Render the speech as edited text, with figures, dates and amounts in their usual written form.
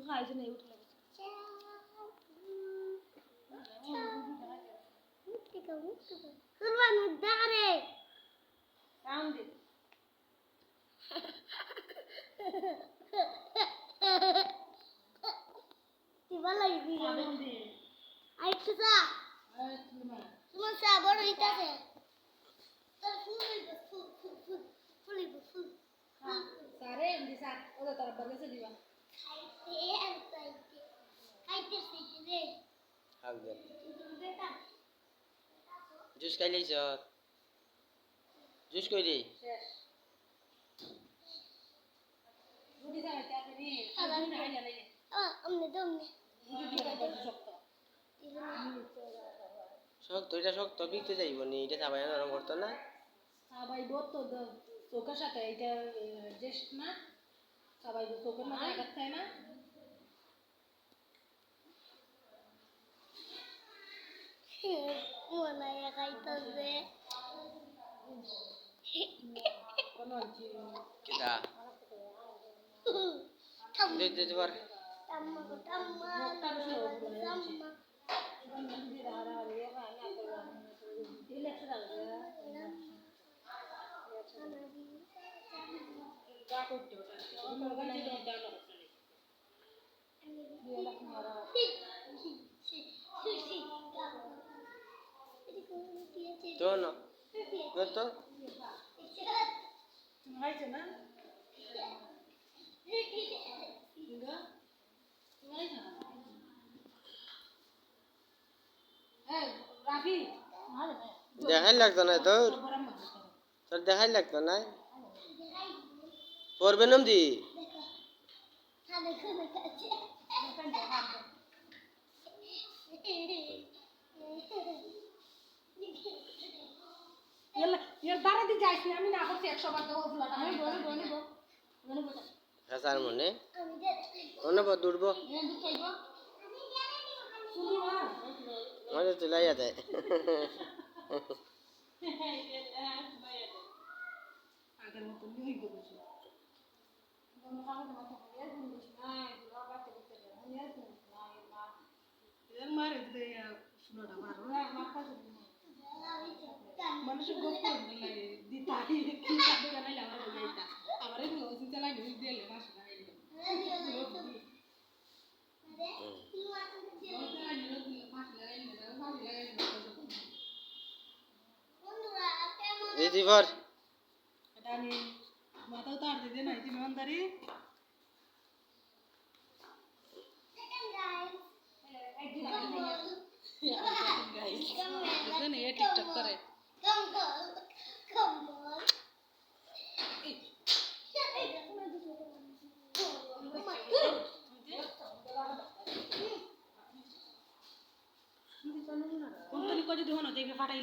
খাইছে না উঠলে জুস খাই লাইছ জুস কই রে শক্ত এটা শক্ত বিকতে যাইব নি এটা চাবাই নরম করতো না সবাই তো চোখের সাথে এটা জেস না সবাই চোখের মধ্যে আঘাত খায় না কিটা দে দে দে বার তো না তো খাইছে না রাফি দেখাই লাগতো না তোর তোর দেখাই লাগতো না পড়বে নাম দি এর দ্বারা দিয়ে যাইস না আমি না করছি 100 বার দেবো ফুলাটা আমি বলবো হাসার মনে অন্য দূরব মজা চলাইয়া দেয় আগের মতো নিয়ে গেছে মারে শোনাটা মারো মানুষের গোপ করে দিতা কি কাটে জানাইলে আমার বইটা আমার এই ওসি চালাই নিয়ে দিলে মাস না দিদি ভর এটা আমি মাথাও তার দিতে নাই তুমি অন্দারি টিকটক করে কোন যদি হনো দেখবে ফাটাই